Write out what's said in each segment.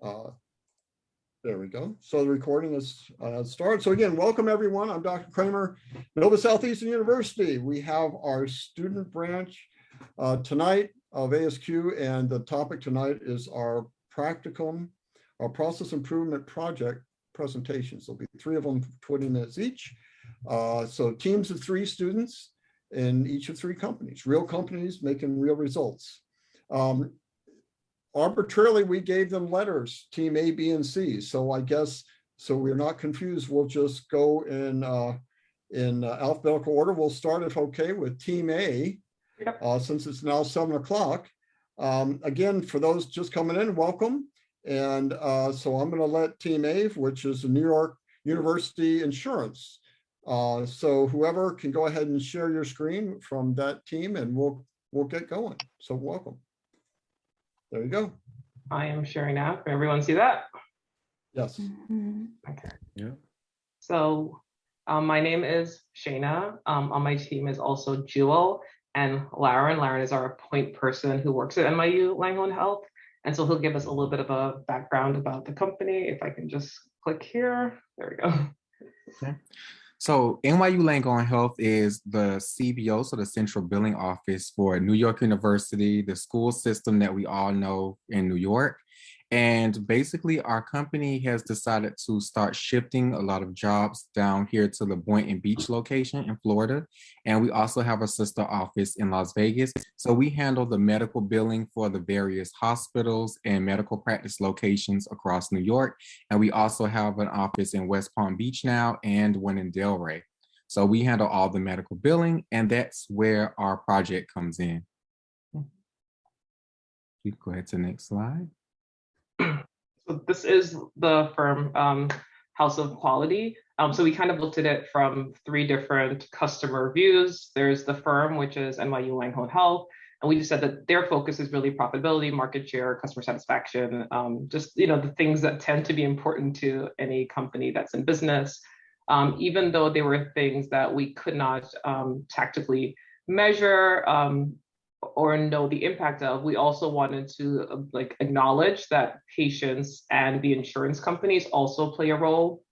Uh, there we go. So the recording is started. So again, welcome everyone. I'm Dr. Kramer, Nova Southeastern University. We have our student branch tonight of ASQ, and the topic tonight is our Practicum, our process improvement project presentations. There'll be 3 of them, 20 minutes each. So teams of 3 students in each of 3 companies, real companies making real results. Arbitrarily, we gave them letters, team A, B, and C. So I guess, so we're not confused, we'll just go in alphabetical order. We'll start, if okay, with team A, since it's now 7 o'clock. Again, for those just coming in, welcome. And so I'm gonna let team A, which is the New York University Insurance. So whoever can go ahead and share your screen from that team, and we'll get going. So welcome. There you go. I am sharing now. Can everyone see that? Yes. Okay. Yeah. So my name is Shayna. On my team is also Jewel and Laren. Laren is our point person who works at NYU Langone Health. And so he'll give us a little bit of a background about the company. If I can just click here. There we go. Okay. So NYU Langone Health is the CBO, so the Central Billing Office for New York University, the school system that we all know in New York. And basically our company has decided to start shifting a lot of jobs down here to the Boynton Beach location in Florida. And we also have a sister office in Las Vegas. So we handle the medical billing for the various hospitals and medical practice locations across New York. And we also have an office in West Palm Beach now and one in Delray. So we handle all the medical billing, and that's where our project comes in. You can go ahead to the next slide. So this is the firm House of Quality. So we kind of looked at it from 3 different customer views. There's the firm, which is NYU Langone Health. And we just said that their focus is really profitability, market share, customer satisfaction, just the things that tend to be important to any company that's in business. Even though they were things that we could not tactically measure or know the impact of, we also wanted to acknowledge that patients and the insurance companies also play a role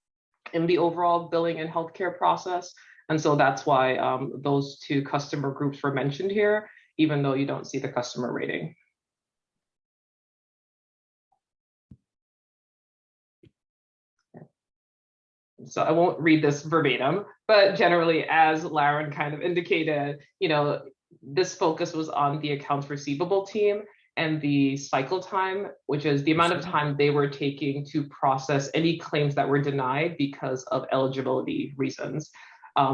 in the overall billing and healthcare process. And so that's why those 2 customer groups were mentioned here, even though you don't see the customer rating. So I won't read this verbatim, but generally, as Laren kind of indicated, this focus was on the accounts receivable team and the cycle time, which is the amount of time they were taking to process any claims that were denied because of eligibility reasons.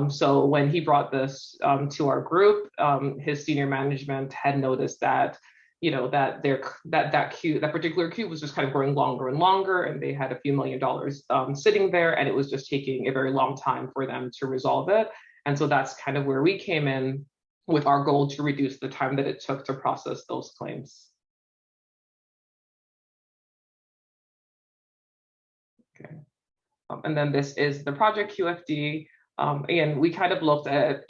So when he brought this to our group, his senior management had noticed that that particular queue was just kind of growing longer and longer, and they had a few $1 million sitting there, and it was just taking a very long time for them to resolve it. And so that's kind of where we came in with our goal to reduce the time that it took to process those claims. Okay. And then this is the project QFD. Again, we kind of looked at,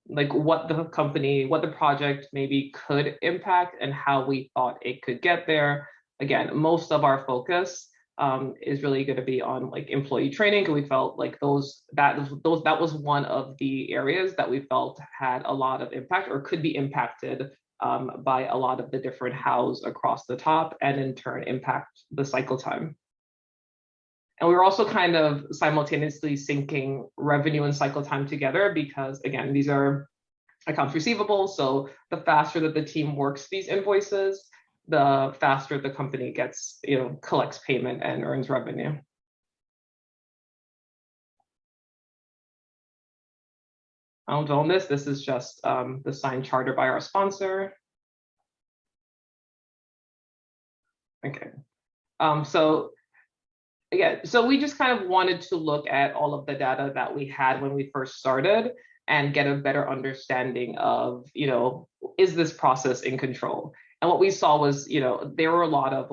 what the project maybe could impact and how we thought it could get there. Again, most of our focus is really going to be on employee training, and we felt like that was one of the areas that we felt had a lot of impact or could be impacted by a lot of the different hows across the top, and in turn impact the cycle time. And we were also kind of simultaneously syncing revenue and cycle time together because, again, these are accounts receivable. So the faster that the team works these invoices, the faster the company gets, collects payment and earns revenue. I don't own this. This is just the signed charter by our sponsor. Okay. So we just kind of wanted to look at all of the data that we had when we first started and get a better understanding of, is this process in control? And what we saw was, there were a lot of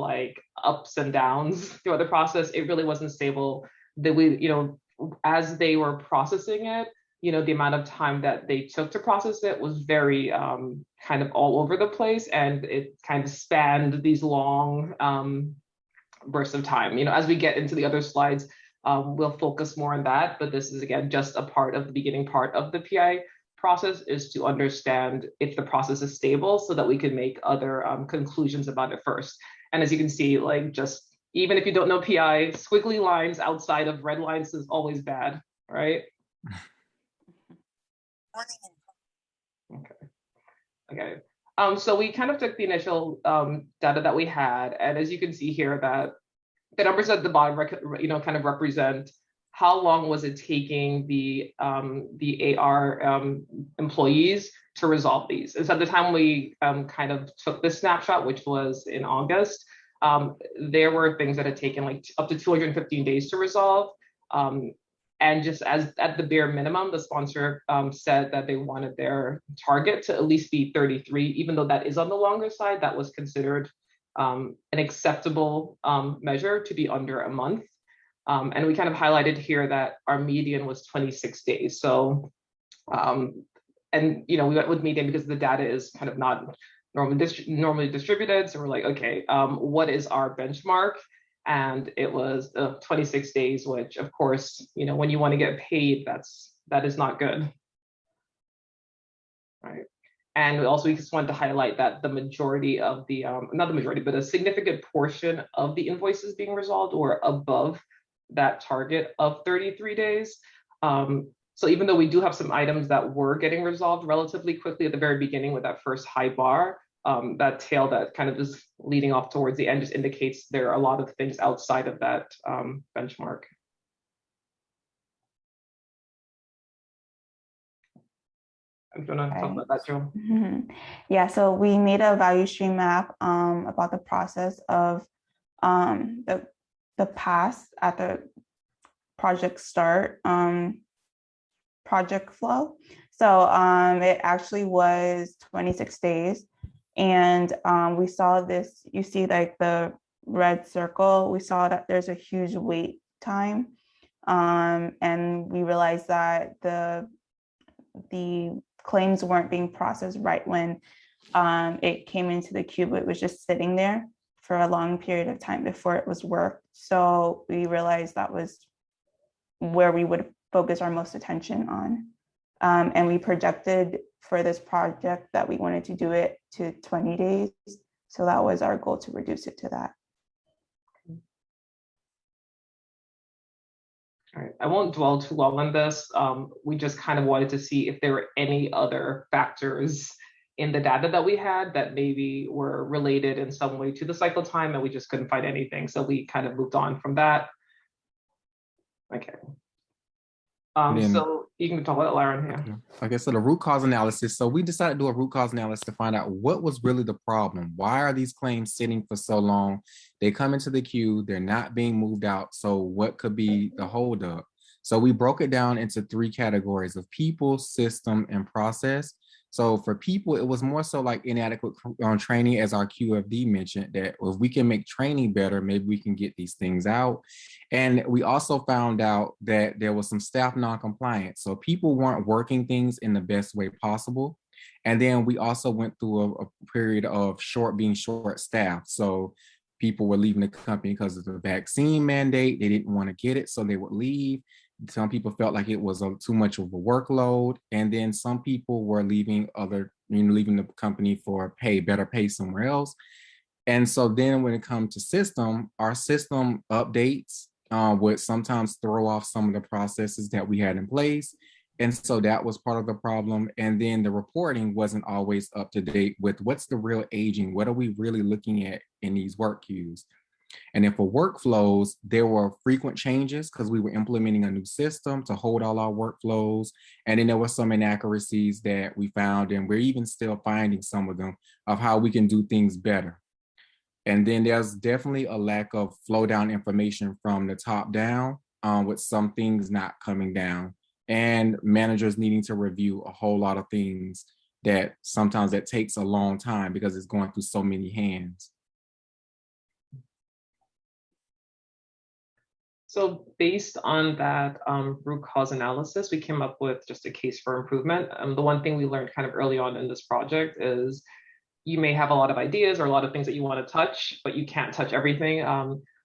ups and downs throughout the process. It really wasn't stable. That as they were processing it, the amount of time that they took to process it was very kind of all over the place, and it kind of spanned these long bursts of time. As we get into the other slides, we'll focus more on that, but this is, again, just a part of the beginning part of the PI process, is to understand if the process is stable so that we can make other conclusions about it first. And as you can see, like, just even if you don't know PI, squiggly lines outside of red lines is always bad, right? Okay. So we kind of took the initial data that we had, and as you can see here, that the numbers at the bottom, kind of represent how long was it taking the AR employees to resolve these. And so at the time we kind of took this snapshot, which was in August, there were things that had taken like up to 215 days to resolve. And just as at the bare minimum, the sponsor said that they wanted their target to at least be 33, even though that is on the longer side. That was considered an acceptable measure to be under a month. And we kind of highlighted here that our median was 26 days. So, and we went with median because the data is kind of not normally distributed. So we're like, okay, what is our benchmark? And it was 26 days, which of course, when you want to get paid, that is not good. Right. And we just wanted to highlight that the majority of the, not the majority, but a significant portion of the invoices being resolved were above that target of 33 days. So even though we do have some items that were getting resolved relatively quickly at the very beginning with that first high bar, that tail that kind of is leading off towards the end just indicates there are a lot of things outside of that benchmark. I'm going to talk about that, Joe. Yeah, so we made a value stream map about the process of the pass at the project start, project flow. So it actually was 26 days. And we saw this, you see like the red circle, we saw that there's a huge wait time. And we realized that the claims weren't being processed right when it came into the queue, but it was just sitting there for a long period of time before it was worked. So we realized that was where we would focus our most attention on. And we projected for this project that we wanted to do it to 20 days. So that was our goal, to reduce it to that. All right, I won't dwell too long on this. We just kind of wanted to see if there were any other factors in the data that we had that maybe were related in some way to the cycle time, and we just couldn't find anything. So we kind of moved on from that. Okay. So you can talk about Lauren here. Okay, so the root cause analysis. So we decided to do a root cause analysis to find out what was really the problem. Why are these claims sitting for so long? They come into the queue, they're not being moved out. So what could be the holdup? So we broke it down into 3 categories of people, system, and process. So for people, it was more so like inadequate training, as our QFD mentioned, that if we can make training better, maybe we can get these things out. And we also found out that there was some staff non-compliance. So people weren't working things in the best way possible. And then we also went through a period of being short staffed. So people were leaving the company because of the vaccine mandate. They didn't want to get it, so they would leave. Some people felt like it was too much of a workload, and then some people were leaving leaving the company for better pay somewhere else. And so then when it comes to system, our system updates would sometimes throw off some of the processes that we had in place. And so that was part of the problem. And then the reporting wasn't always up to date with what's the real aging, what are we really looking at in these work queues. And then for workflows, there were frequent changes because we were implementing a new system to hold all our workflows. And then there were some inaccuracies that we found, and we're even still finding some of them, of how we can do things better. And then there's definitely a lack of flow down information from the top down, with some things not coming down, and managers needing to review a whole lot of things that sometimes that takes a long time because it's going through so many hands. So based on that root cause analysis, we came up with just a case for improvement. The one thing we learned kind of early on in this project is you may have a lot of ideas or a lot of things that you want to touch, but you can't touch everything.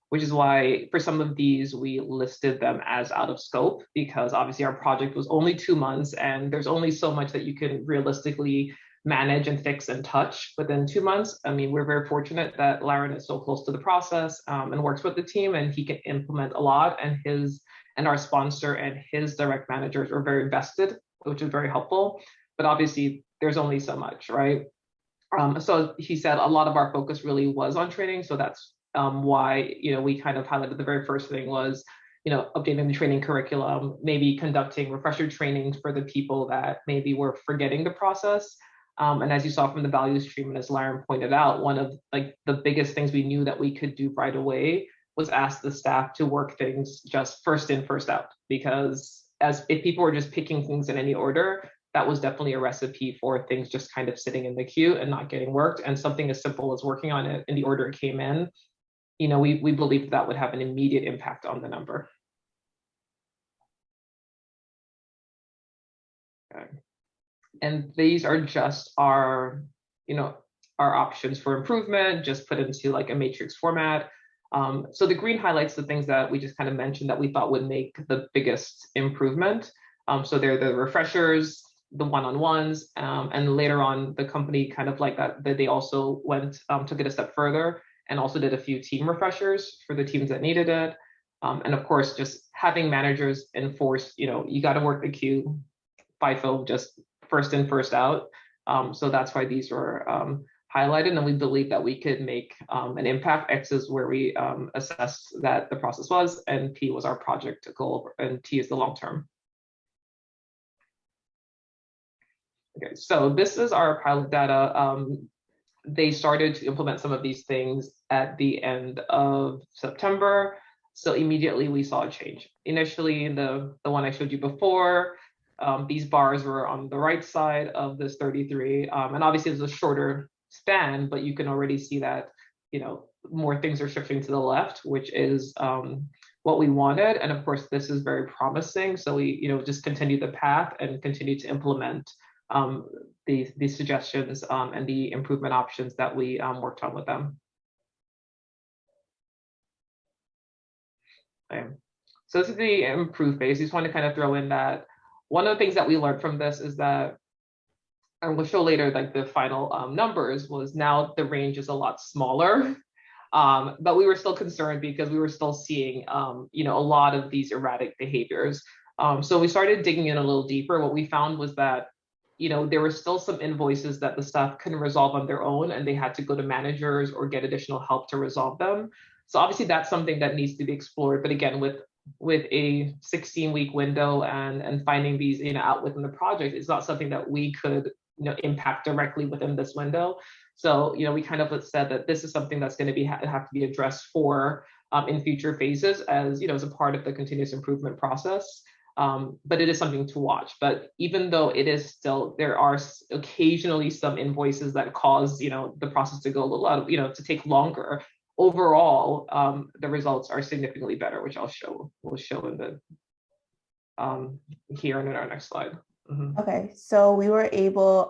which is why for some of these, we listed them as out of scope, because obviously our project was only 2 months and there's only so much that you can realistically manage and fix and touch within 2 months. I mean, we're very fortunate that Laren is so close to the process and works with the team, and he can implement a lot, and our sponsor and his direct managers are very vested, which is very helpful. But obviously there's only so much, right? So he said a lot of our focus really was on training. So that's why, we kind of highlighted the very first thing was, updating the training curriculum, maybe conducting refresher trainings for the people that maybe were forgetting the process. And as you saw from the value stream, and as Laren pointed out, one of like the biggest things we knew that we could do right away was ask the staff to work things just first in, first out, because as if people were just picking things in any order, that was definitely a recipe for things just kind of sitting in the queue and not getting worked. And something as simple as working on it in the order it came in, we believed that would have an immediate impact on the number. Okay. And these are just our options for improvement, just put into like a matrix format. So the green highlights the things that we just kind of mentioned that we thought would make the biggest improvement. So they're the refreshers, the one-on-ones, and later on the company kind of like that they also took it a step further and also did a few team refreshers for the teams that needed it. And of course, just having managers enforce, you got to work the queue, FIFO, just first in, first out. So that's why these were highlighted, and we believe that we could make an impact. X is where we assessed that the process was, and P was our project goal, and T is the long term. Okay, so this is our pilot data. They started to implement some of these things at the end of September. So immediately we saw a change. Initially, the one I showed you before, these bars were on the right side of this 33. And obviously it was a shorter span, but you can already see that, more things are shifting to the left, which is what we wanted. And of course, this is very promising. So we, just continue the path and continue to implement the suggestions and the improvement options that we worked on with them. Okay. So this is the improve phase. I just want to kind of throw in that one of the things that we learned from this is that, and we'll show later, like the final numbers was now the range is a lot smaller. But we were still concerned because we were still seeing, a lot of these erratic behaviors. So we started digging in a little deeper. What we found was that, there were still some invoices that the staff couldn't resolve on their own, and they had to go to managers or get additional help to resolve them. So obviously that's something that needs to be explored. But again, with a 16-week window and finding these, out within the project, it's not something that we could, impact directly within this window. So, we kind of said that this is something that's going to have to be addressed for in future phases as, as a part of the continuous improvement process. But it is something to watch. But even though it is still, there are occasionally some invoices that cause, the process to go a little out of, to take longer. Overall, the results are significantly better, which we'll show in the here and in our next slide. Mm-hmm. Okay, so we were able,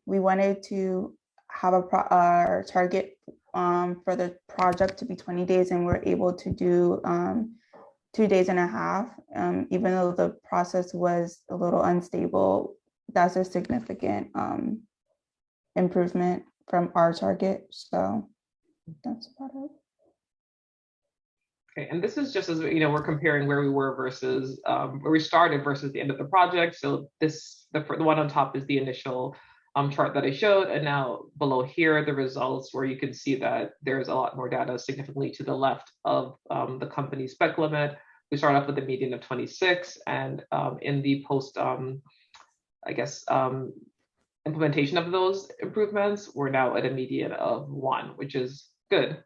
we wanted to have our target for the project to be 20 days, and we're able to do 2.5 days. Even though the process was a little unstable, that's a significant improvement from our target. So that's about it. Okay, and this is just as we're comparing where we were versus where we started versus the end of the project. So the one on top is the initial chart that I showed, and now below here the results, where you can see that there's a lot more data significantly to the left of the company spec limit. We start off with a median of 26, and in the post, implementation of those improvements, we're now at a median of 1, which is good.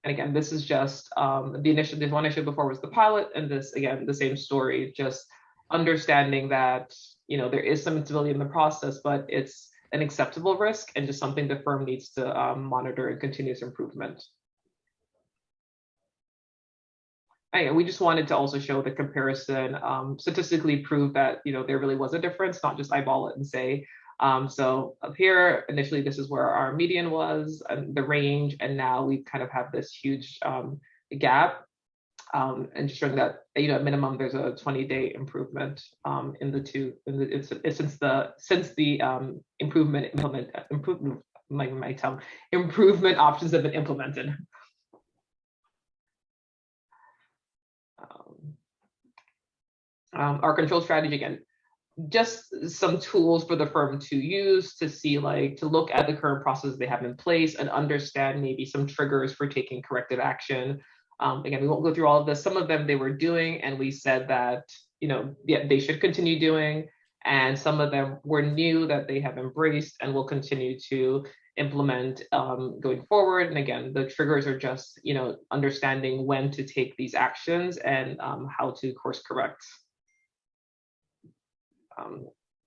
And again, this is just the one I showed before was the pilot, and this, again, the same story, just understanding that, there is some instability in the process, but it's an acceptable risk and just something the firm needs to monitor and continuous improvement. And we just wanted to also show the comparison, statistically prove that, there really was a difference, not just eyeball it and say, So up here, initially, this is where our median was, the range, and now we kind of have this huge gap, and just showing that, you know, at minimum there's a 20-day improvement in the two, since the improvement options have been implemented. Our control strategy, again, just some tools for the firm to use to see, like, to look at the current processes they have in place and understand maybe some triggers for taking corrective action. Again, we won't go through all of this. Some of them they were doing, and we said that, you know, yeah, they should continue doing. And some of them were new that they have embraced and will continue to implement going forward. And again, the triggers are just, you know, understanding when to take these actions and how to course correct.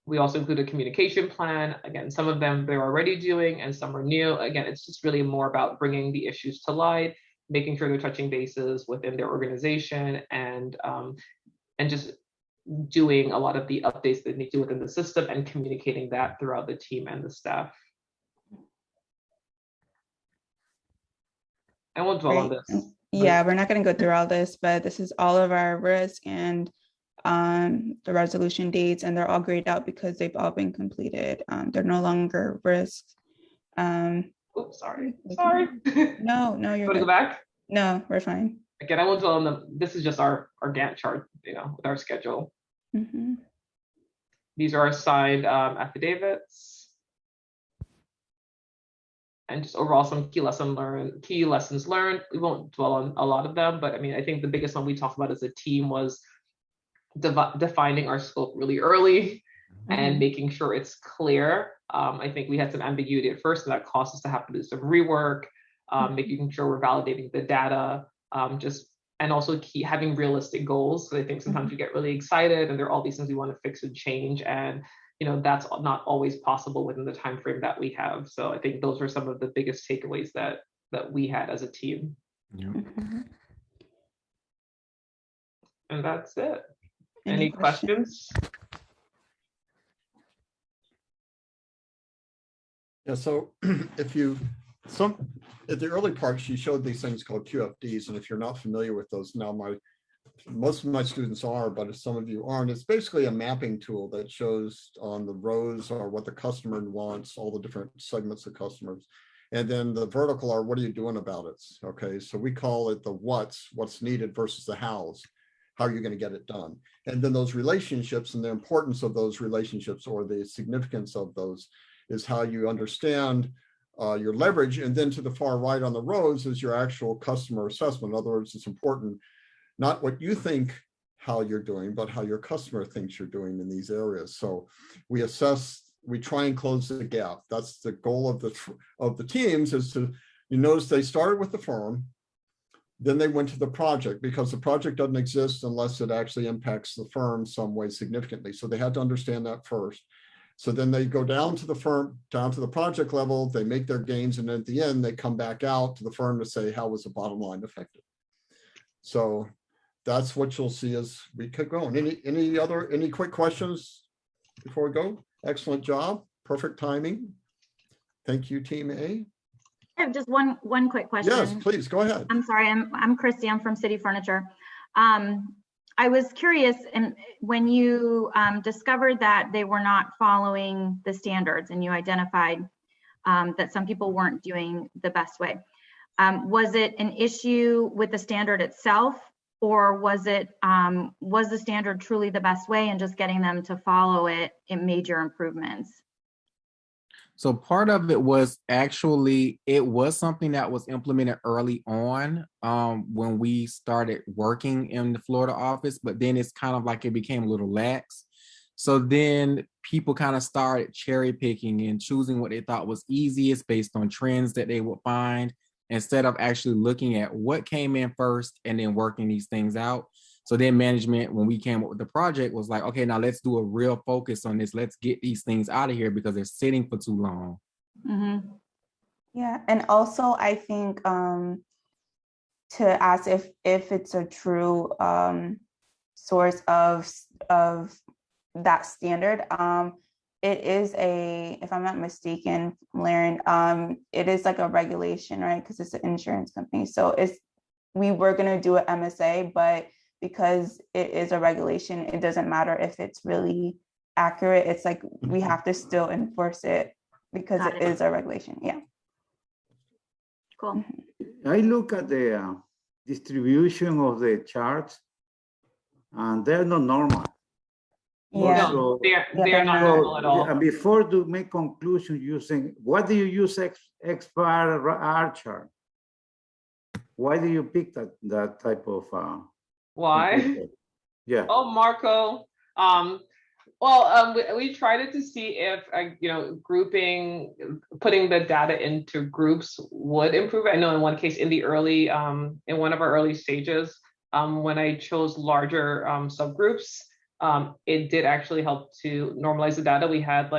We also include a communication plan. Again, some of them they're already doing and some are new. Again, it's just really more about bringing the issues to light, making sure they're touching bases within their organization, and just doing a lot of the updates that need to within the system and communicating that throughout the team and the staff. I won't dwell on this. Yeah, we're not going to go through all this, but this is all of our risk and the resolution dates, and they're all grayed out because they've all been completed. They're no longer risks. Oops, sorry. No, you're good. Go back? No, we're fine. Again, I won't dwell on them. This is just our Gantt chart, you know, with our schedule. Mm-hmm. These are our signed affidavits. And just overall some key lessons learned. We won't dwell on a lot of them, but I mean, I think the biggest one we talked about as a team was defining our scope really early and making sure it's clear. I think we had some ambiguity at first, and that caused us to have to do some rework, making sure we're validating the data, and also having realistic goals. So I think sometimes we get really excited and there are all these things we want to fix and change, and you know, that's not always possible within the time frame that we have. So I think those were some of the biggest takeaways that we had as a team. Yeah. And that's it. Any questions? Yeah, so at the early part, she showed these things called QFDs, and if you're not familiar with those now, most of my students are, but if some of you aren't, it's basically a mapping tool that shows on the rows are what the customer wants, all the different segments of customers. And then the vertical are what are you doing about it? Okay, so we call it the what's needed versus the how's. How are you going to get it done? And then those relationships and the importance of those relationships or the significance of those is how you understand your leverage. And then to the far right on the rows is your actual customer assessment. In other words, it's important not what you think how you're doing, but how your customer thinks you're doing in these areas. So we assess, we try and close the gap. That's the goal of the teams, is to, you notice they started with the firm, then they went to the project, because the project doesn't exist unless it actually impacts the firm some way significantly. So they had to understand that first. So then they go down to the firm, down to the project level, they make their gains, and at the end, they come back out to the firm to say, how was the bottom line affected? So that's what you'll see as we keep going. Any quick questions before we go? Excellent job, perfect timing. Thank you, Team A. I have just one quick question. Yes, please, go ahead. I'm sorry, I'm Christy, I'm from City Furniture. I was curious, and when you discovered that they were not following the standards and you identified that some people weren't doing the best way, was it an issue with the standard itself, or was the standard truly the best way, and just getting them to follow it in major improvements? So part of it was actually, it was something that was implemented early on when we started working in the Florida office, but then it's kind of like it became a little lax. So then people kind of started cherry picking and choosing what they thought was easiest based on trends that they would find, instead of actually looking at what came in first and then working these things out. So then management, when we came up with the project, was like, okay, now let's do a real focus on this. Let's get these things out of here because they're sitting for too long. Mm-hmm. Yeah, and also I think to ask if it's a true source of that standard, it is if I'm not mistaken, Lauren, it is like a regulation, right? Because it's an insurance company. So we were gonna do an MSA, but because it is a regulation, it doesn't matter if it's really accurate. It's like we have to still enforce it because Got it it. is a regulation. Yeah. Cool. I look at the distribution of the charts, and they're not normal. Yeah. Also, they're they're not not. normal at all. And before to make conclusion using, what do you use expire R chart? Why do you pick that type of? Why? control? Yeah. Oh, Marco. Well, we tried it to see if putting the data into groups would improve it. I know in one case, in one of our early stages, when I chose larger subgroups, it did actually help to normalize the data. We had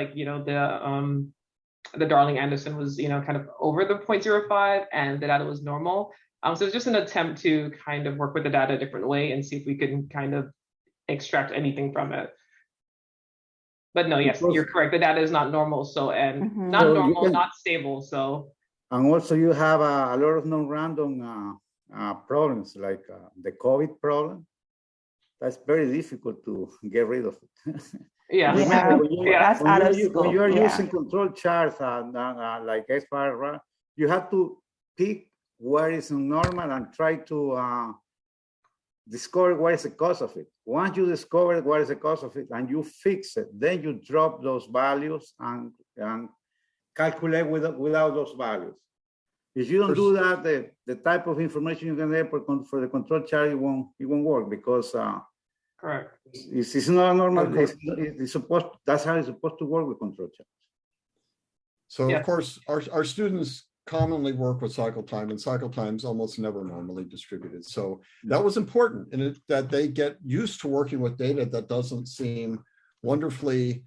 the Darling Anderson was kind of over the 0.05, and the data was normal. So it's just an attempt to kind of work with the data a different way and see if we can kind of extract anything from it. But no, yes, you're correct. The data is not normal, not So normal, not stable. So, and also you have a lot of non-random problems, like the COVID problem. That's very difficult to get rid of it. yeah, Yeah. That's out of when scope. you are Yeah. using control charts like SPR, you have to pick what is normal and try to discover what is the cause of it. Once you discover what is the cause of it and you fix it, then you drop those values and calculate without those values. If you don't do that, the type of information you can get for the control chart, it won't work, because correct. it's not normal. That's how it's supposed to work with control charts. So Yeah. of course, our students commonly work with cycle time, and cycle time's almost never normally distributed. So that was important, and that they get used to working with data that doesn't seem wonderfully,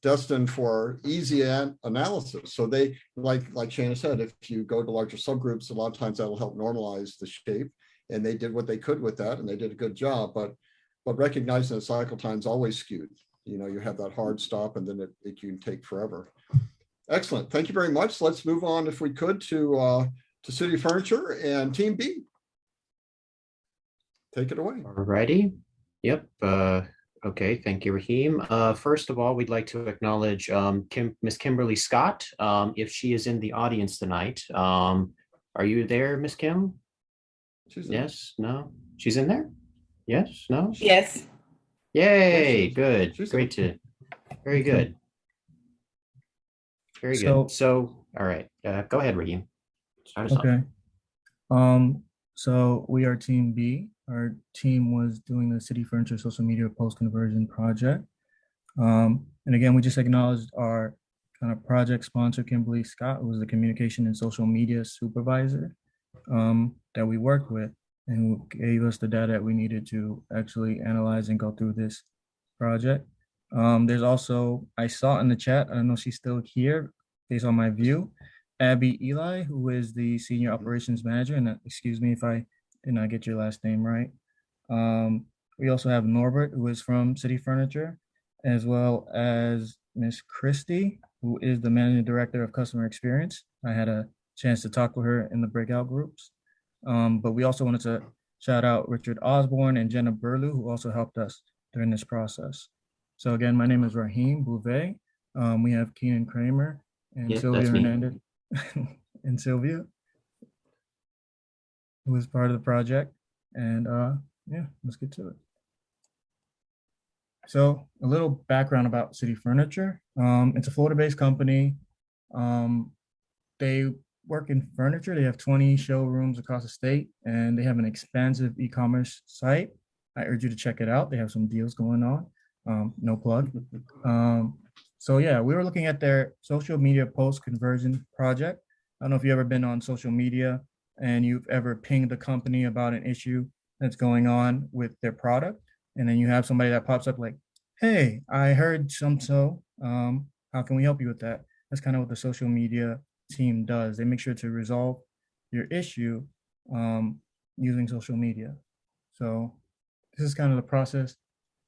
destined for easy analysis. So they, like Shana said, if you go to larger subgroups, a lot of times that will help normalize the shape. And they did what they could with that, and they did a good job. But recognizing that cycle time's always skewed. You have that hard stop, and then it can take forever. Excellent. Thank you very much. Let's move on, if we could, to City Furniture and Team B. Take it away. Alrighty. Yep. Okay. Thank you, Raheem. First of all, we'd like to acknowledge Miss Kimberly Scott, if she is in the audience tonight. Are you there, Miss Kim? Yes. No. She's in there. Yes. No. Yes. Yay. Yes, Good. Great to. Very good. Very good. So, all right. Go ahead, Raheem. Start us off. Okay. So we are Team B. Our team was doing the City Furniture social media post conversion project. And again, we just acknowledged our kind of project sponsor, Kimberly Scott, who was the communication and social media supervisor that we worked with, and who gave us the data that we needed to actually analyze and go through this project. There's also, I saw in the chat, I don't know if she's still here based on my view, Abby Eli, who is the senior operations manager, and excuse me if I did not get your last name right. We also have Norbert, who is from City Furniture, as well as Miss Christie, who is the managing director of customer experience. I had a chance to talk with her in the breakout groups. But we also wanted to shout out Richard Osborne and Jenna Burlew, who also helped us during this process. So again, my name is Raheem Bouvet. We have Keenan Kramer and Sylvia Hernandez and Sylvia, who was part of the project. And yeah, let's get to it. So a little background about City Furniture. It's a Florida-based company. They work in furniture. They have 20 showrooms across the state, and they have an expansive e-commerce site. I urge you to check it out. They have some deals going on. No plug. So yeah, we were looking at their social media post conversion project. I don't know if you've ever been on social media and you've ever pinged the company about an issue that's going on with their product. And then you have somebody that pops up like, hey, I heard so, how can we help you with that? That's kind of what the social media team does. They make sure to resolve your issue using social media. So this is kind of the process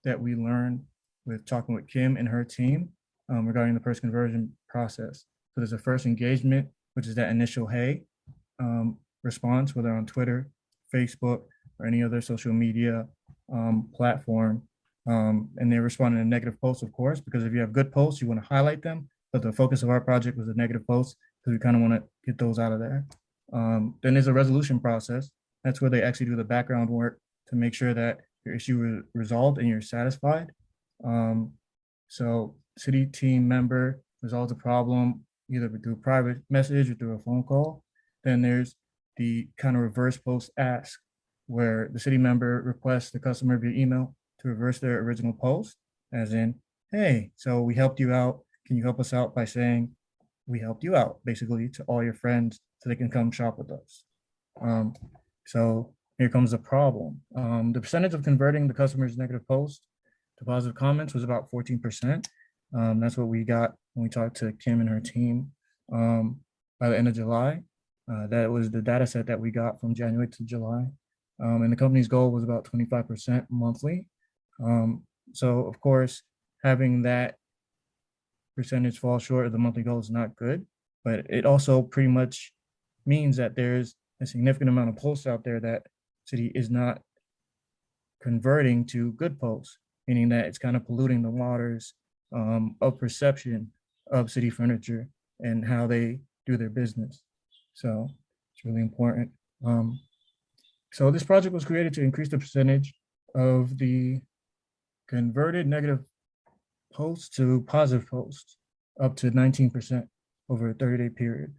that we learned with talking with Kim and her team regarding the post-conversion process. So there's a first engagement, which is that initial hey response, whether on Twitter, Facebook, or any other social media platform. And they respond in a negative post, of course, because if you have good posts, you want to highlight them. But the focus of our project was the negative posts because we kind of want to get those out of there. Then there's a resolution process. That's where they actually do the background work to make sure that your issue is resolved and you're satisfied. So city team member resolves the problem either through private message or through a phone call. Then there's the kind of reverse post ask, where the city member requests the customer via email to reverse their original post, as in, hey, so we helped you out. Can you help us out by saying we helped you out, basically, to all your friends so they can come shop with us. So here comes the problem. The percentage of converting the customer's negative post to positive comments was about 14%. That's what we got when we talked to Kim and her team by the end of July. That was the data set that we got from January to July. And the company's goal was about 25% monthly. So of course, having that percentage fall short of the monthly goal is not good, but it also pretty much means that there's a significant amount of posts out there that city is not converting to good posts, meaning that it's kind of polluting the waters of perception of city furniture and how they do their business. So it's really important. So this project was created to increase the percentage of the converted negative posts to positive posts up to 19% over a 30-day period.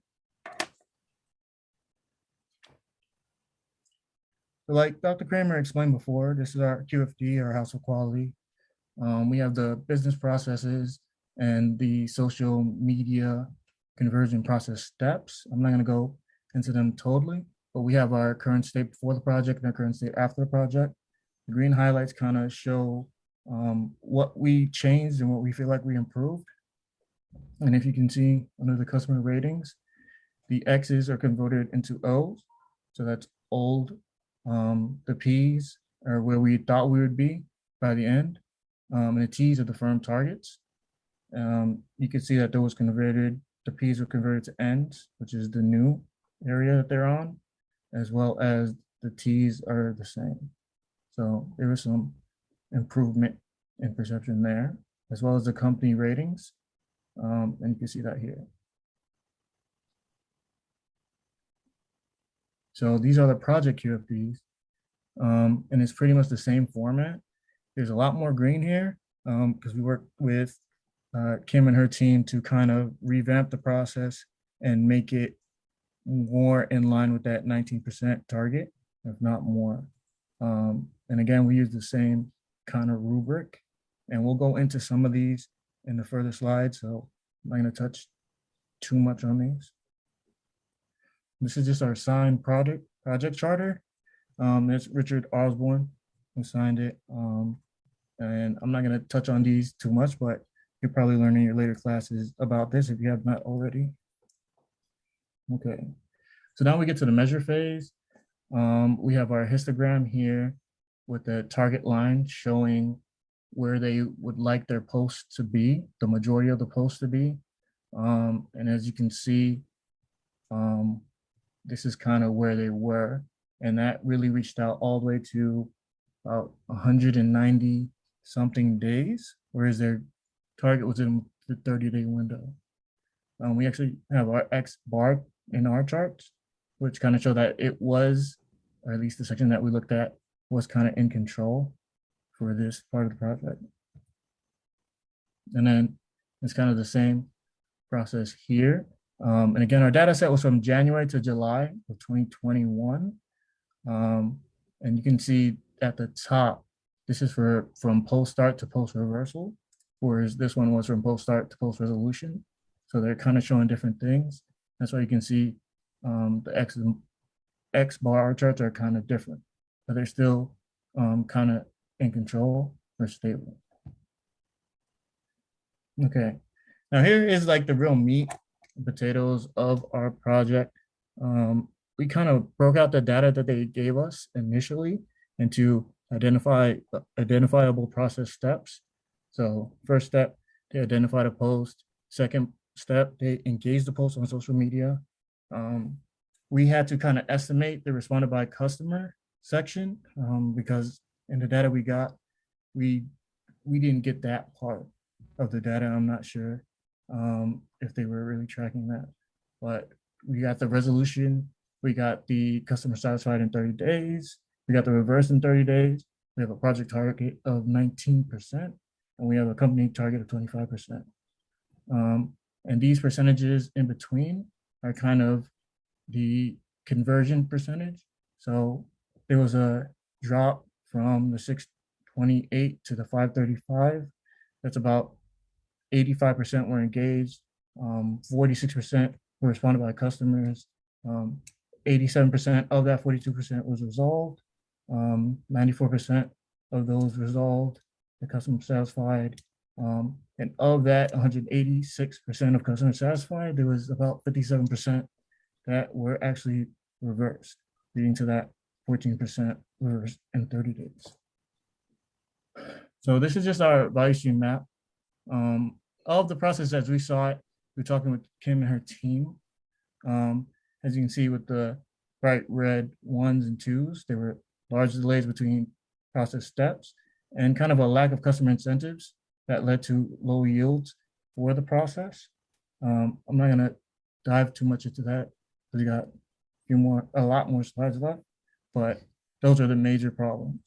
So like Dr. Kramer explained before, this is our QFD, our household quality. We have the business processes and the social media conversion process steps. I'm not going to go into them totally, but we have our current state before the project and our current state after the project. The green highlights kind of show what we changed and what we feel like we improved. And if you can see under the customer ratings, the X's are converted into O's. So that's old. The P's are where we thought we would be by the end. And the T's are the firm targets. You can see that those converted, the P's were converted to N's, which is the new area that they're on, as well as the T's are the same. So there was some improvement in perception there, as well as the company ratings. And you can see that here. So these are the project QFDs, and it's pretty much the same format. There's a lot more green here because we worked with Kim and her team to kind of revamp the process and make it more in line with that 19% target, if not more. And again, we use the same kind of rubric, and we'll go into some of these in the further slides, so I'm not going to touch too much on these. This is just our signed project charter. There's Richard Osborne who signed it. And I'm not going to touch on these too much, but you'll probably learn in your later classes about this if you have not already. Okay, so now we get to the measure phase. We have our histogram here with the target line showing where they would like their posts to be, the majority of the posts to be. And as you can see, this is kind of where they were. And that really reached out all the way to about 190 something days, whereas their target was in the 30-day window. We actually have our X bar in our charts, which kind of show that it was, or at least the section that we looked at, was kind of in control for this part of the project. And then it's kind of the same process here. And again, our data set was from January to July of 2021. And you can see at the top, this is from post start to post reversal, whereas this one was from post start to post resolution. So they're kind of showing different things. That's why you can see the X bar charts are kind of different, but they're still kind of in control or stable. Okay, now here is like the real meat and potatoes of our project. We kind of broke out the data that they gave us initially into identifiable process steps. So first step, they identify the post. Second step, they engage the post on social media. We had to kind of estimate the responded by customer section because in the data we got, we didn't get that part of the data. I'm not sure if they were really tracking that, but we got the resolution. We got the customer satisfied in 30 days. We got the reverse in 30 days. We have a project target of 19%, and we have a company target of 25%. And these percentages in between are kind of the conversion percentage. So there was a drop from the 628 to the 535. That's about 85% were engaged, 46% were responded by customers, 87% of that 42% was resolved, 94% of those resolved, the customer satisfied, and of that 186% of customers satisfied, there was about 57% that were actually reversed, leading to that 14% reversed in 30 days. So this is just our value stream map. Of the process as we saw it, we're talking with Kim and her team. As you can see with the bright red ones and twos, there were large delays between process steps and kind of a lack of customer incentives that led to low yields for the process. I'm not gonna dive too much into that because we got a lot more slides left, but those are the major problems.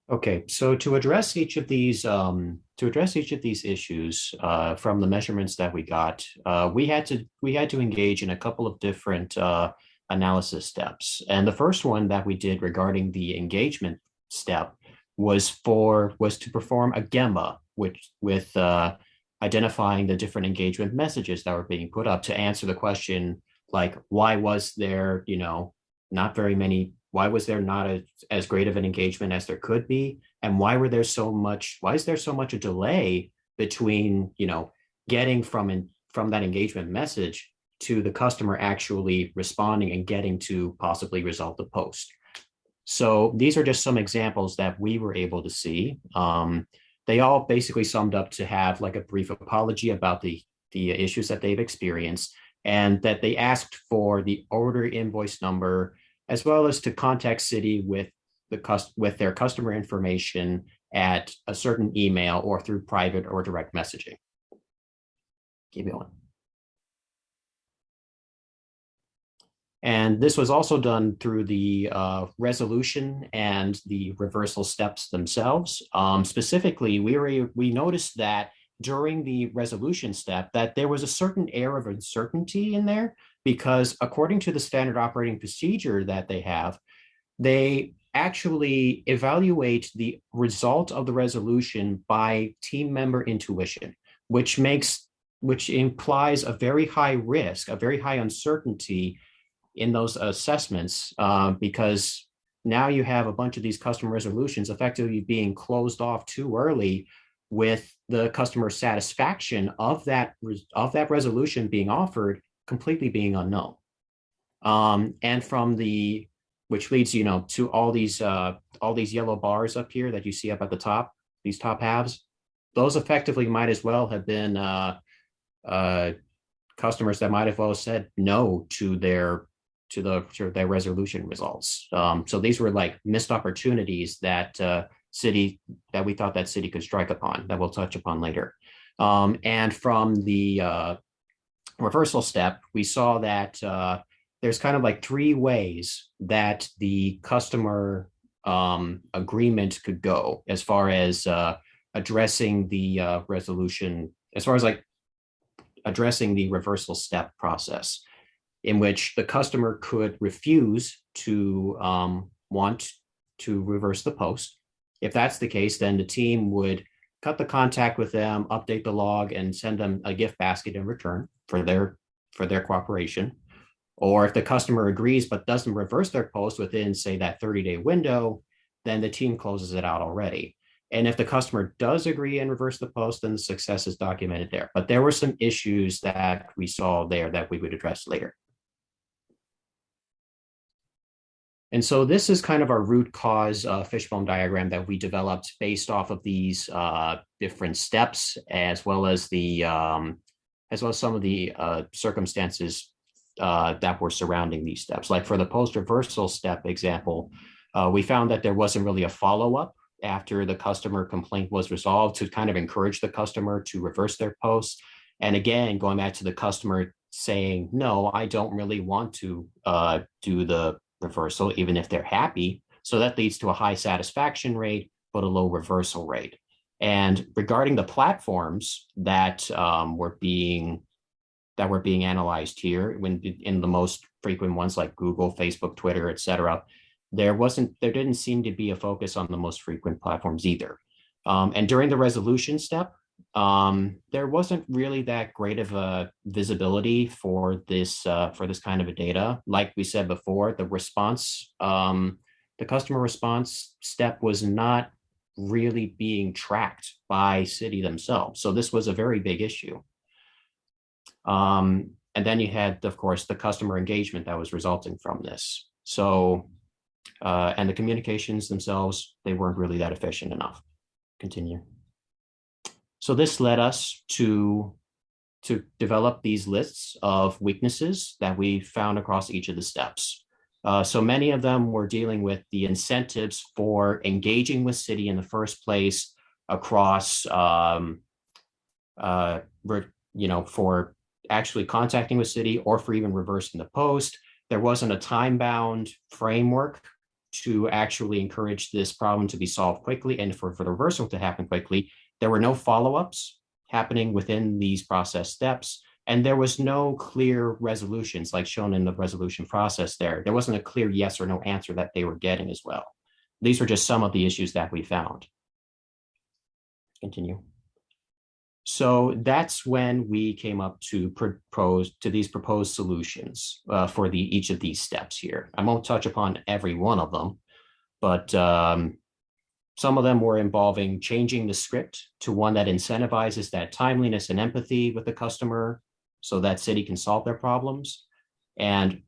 Okay, so to address each of these issues from the measurements that we got, we had to engage in a couple of different analysis steps. And the first one that we did regarding the engagement step was to perform a gemma, which with identifying the different engagement messages that were being put up to answer the question like, why was there not very many. Why was there not as great of an engagement as there could be? And why is there so much a delay between, getting from that engagement message to the customer actually responding and getting to possibly resolve the post? So these are just some examples that we were able to see. They all basically summed up to have like a brief apology about the issues that they've experienced, and that they asked for the order invoice number, as well as to contact Citi with their customer information at a certain email or through private or direct messaging. Keep going. And this was also done through the resolution and the reversal steps themselves. Specifically, we noticed that during the resolution step that there was a certain air of uncertainty in there, because according to the standard operating procedure that they have, they actually evaluate the result of the resolution by team member intuition, which implies a very high risk, a very high uncertainty in those assessments, because now you have a bunch of these customer resolutions effectively being closed off too early, with the customer satisfaction of that resolution being offered completely being unknown. And which leads to all these yellow bars up here that you see up at the top, these top halves, those effectively might as well have been customers that might have well said no to their resolution results. So these were like missed opportunities that we thought that Citi could strike upon, that we'll touch upon later. And from the reversal step, we saw that there's kind of like three ways that the customer agreement could go as far as addressing the resolution, as far as like addressing the reversal step process, in which the customer could refuse to want to reverse the post. If that's the case, then the team would cut the contact with them, update the log, and send them a gift basket in return for their cooperation. Or if the customer agrees but doesn't reverse their post within, say, that 30-day window, then the team closes it out already. And if the customer does agree and reverse the post, then the success is documented there. But there were some issues that we saw there that we would address later. And so this is kind of our root cause fishbone diagram that we developed based off of these different steps, as well as some of the circumstances that were surrounding these steps. Like for the post-reversal step example, we found that there wasn't really a follow-up after the customer complaint was resolved to kind of encourage the customer to reverse their post. And again, going back to the customer saying, no, I don't really want to do the reversal, even if they're happy. So that leads to a high satisfaction rate, but a low reversal rate. And regarding the platforms that were being analyzed here, when in the most frequent ones like Google, Facebook, Twitter, et cetera, there didn't seem to be a focus on the most frequent platforms either. And during the resolution step, there wasn't really that great of a visibility for this kind of a data. Like we said before, the customer response step was not really being tracked by city themselves. So this was a very big issue. And then you had, of course, the customer engagement that was resulting from this. So, and the communications themselves, they weren't really that efficient enough. Continue. So this led us to develop these lists of weaknesses that we found across each of the steps. So many of them were dealing with the incentives for engaging with city in the first place across, for actually contacting with city or for even reversing the post. There wasn't a time-bound framework to actually encourage this problem to be solved quickly and for the reversal to happen quickly. There were no follow-ups happening within these process steps, and there was no clear resolutions like shown in the resolution process there. There wasn't a clear yes or no answer that they were getting as well. These were just some of the issues that we found. Continue. So that's when we came up to these proposed solutions for each of these steps here. I won't touch upon every one of them, but some of them were involving changing the script to one that incentivizes that timeliness and empathy with the customer so that city can solve their problems. And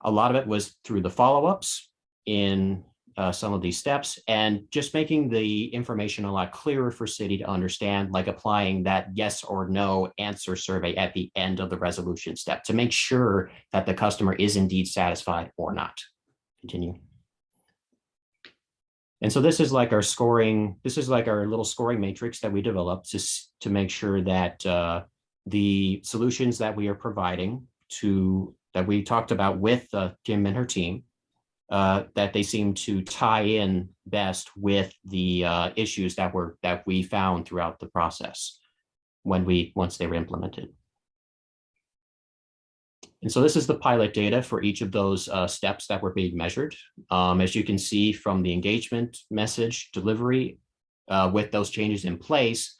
a lot of it was through the follow-ups in some of these steps and just making the information a lot clearer for city to understand, like applying that yes or no answer survey at the end of the resolution step to make sure that the customer is indeed satisfied or not. Continue. And so this is like our scoring, this is like our little scoring matrix that we developed to make sure that the solutions that we are providing that we talked about with Kim and her team, that they seem to tie in best with the issues that we found throughout the process once they were implemented. And so this is the pilot data for each of those steps that were being measured. As you can see from the engagement message delivery with those changes in place,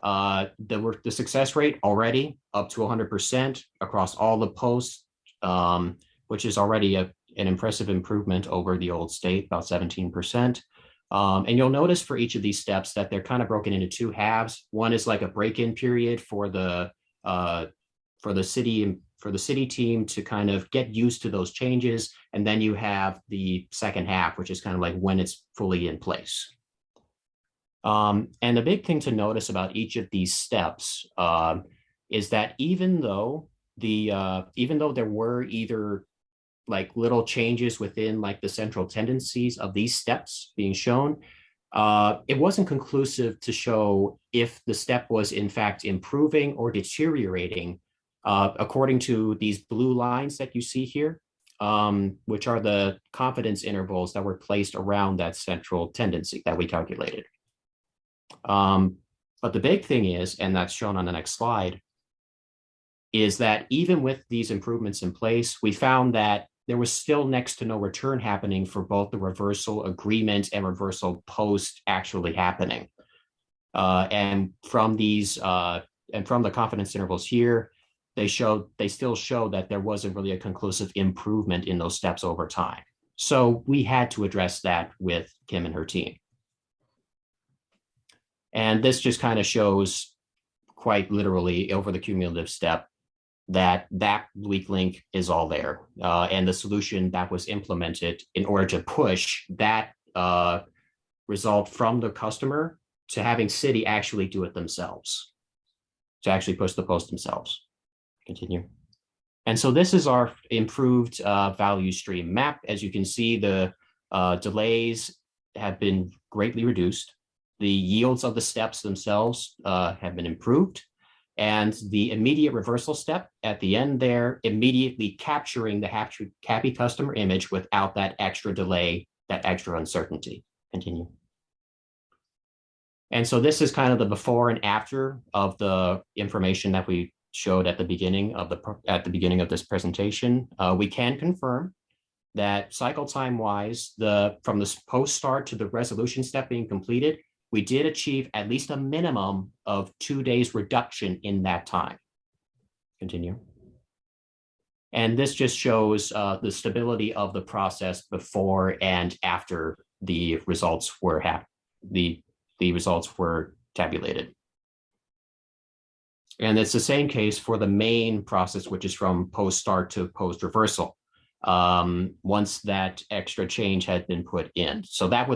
the success rate already up to 100% across all the posts, which is already an impressive improvement over the old state, about 17%. And you'll notice for each of these steps that they're kind of broken into two halves. One is like a break-in period for the city team to kind of get used to those changes. And then you have the second half, which is kind of like when it's fully in place. And the big thing to notice about each of these steps is that even though there were either like little changes within like the central tendencies of these steps being shown, it wasn't conclusive to show if the step was in fact improving or deteriorating according to these blue lines that you see here, which are the confidence intervals that were placed around that central tendency that we calculated. But the big thing is, and that's shown on the next slide, is that even with these improvements in place, we found that there was still next to no return happening for both the reversal agreement and reversal post actually happening. And from the confidence intervals here, they still show that there wasn't really a conclusive improvement in those steps over time. So we had to address that with Kim and her team. And this just kind of shows quite literally over the cumulative step that weak link is all there. And the solution that was implemented in order to push that result from the customer to having City actually do it themselves, to actually push the post themselves. Continue. And so this is our improved value stream map. As you can see, the delays have been greatly reduced. The yields of the steps themselves have been improved. And the immediate reversal step at the end there, immediately capturing the happy customer image without that extra delay, that extra uncertainty. Continue. And so this is kind of the before and after of the information that we showed at the beginning of this presentation. We can confirm that cycle time wise, from the post start to the resolution step being completed, we did achieve at least a minimum of 2 days reduction in that time. Continue. And this just shows the stability of the process before and after the results were the results were tabulated. And it's the same case for the main process, which is from post start to post reversal. Once that extra change had been put in. So that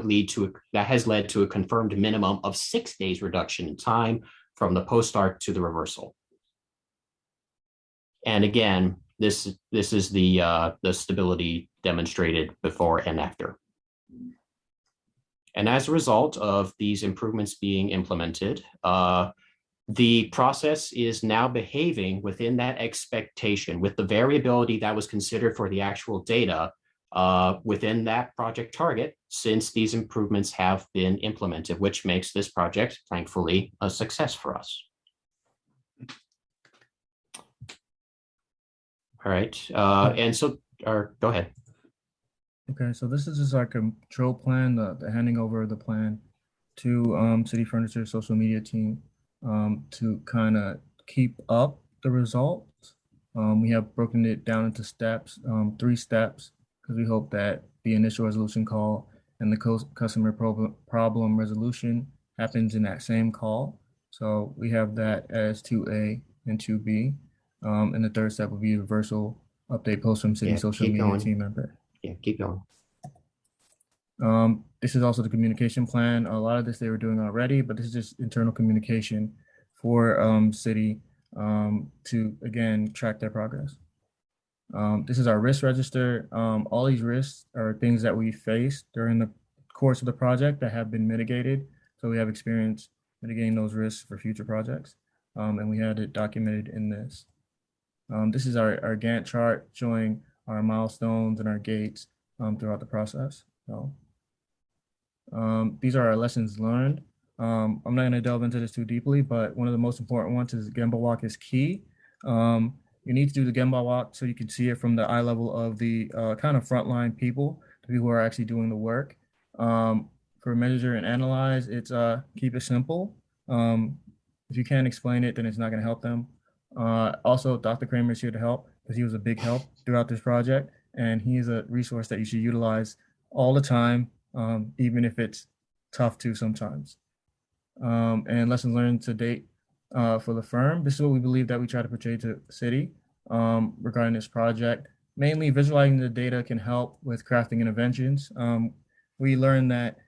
has led to a confirmed minimum of 6 days reduction in time from the post start to the reversal. And again, this is the stability demonstrated before and after. And as a result of these improvements being implemented, the process is now behaving within that expectation with the variability that was considered for the actual data within that project target, since these improvements have been implemented, which makes this project, thankfully, a success for us. All right, and so, go ahead. Okay, so this is just our control plan, the handing over of the plan to City Furniture social media team. To kind of keep up the results. We have broken it down into steps, 3 steps, because we hope that the initial resolution call and the customer problem resolution happens in that same call. So we have that as 2A and 2B. And the 3rd step will be reversal update post from City social media team member. Yeah, keep going. This is also the communication plan. A lot of this they were doing already, but this is just internal communication for City to, again, track their progress. This is our risk register. All these risks are things that we faced during the course of the project that have been mitigated. So we have experience mitigating those risks for future projects. And we had it documented in this. This is our Gantt chart showing our milestones and our gates throughout the process. So these are our lessons learned. I'm not going to delve into this too deeply, but one of the most important ones is Gemba walk is key. You need to do the Gemba walk so you can see it from the eye level of the kind of frontline people, the people who are actually doing the work. For measure and analyze, it's keep it simple. If you can't explain it, then it's not going to help them. Also, Dr. Kramer is here to help because he was a big help throughout this project, and he is a resource that you should utilize all the time, even if it's tough to sometimes. And lessons learned to date for the firm. This is what we believe that we try to portray to the city regarding this project. Mainly visualizing the data can help with crafting interventions. We learned that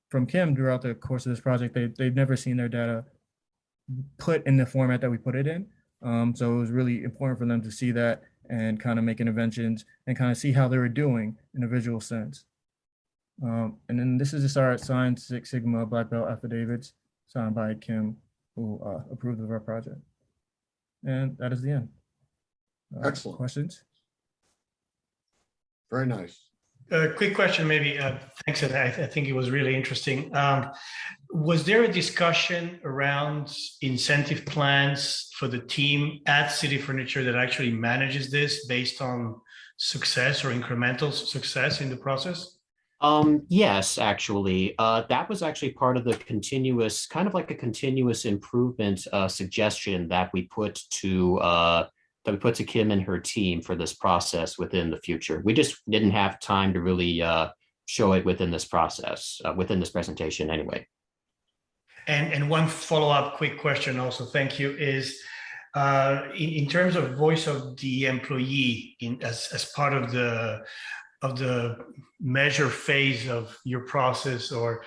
from Kim throughout the course of this project, they've never seen their data put in the format that we put it in. So it was really important for them to see that and kind of make interventions and kind of see how they were doing in a visual sense. And then this is just our signed Six Sigma Black Belt affidavits signed by Kim, who approved of our project. And that is the end. Excellent. Questions? Very nice. Quick question, maybe. Thanks, and I think it was really interesting. Was there a discussion around incentive plans for the team at City Furniture that actually manages this based on success or incremental success in the process? Yes, actually, that was actually part of the continuous, kind of like a continuous improvement suggestion that we put to Kim and her team for this process within the future. We just didn't have time to really show it within this process, within this presentation anyway. And one follow-up quick question also, thank you, is in terms of voice of the employee as part of the measure phase of your process, or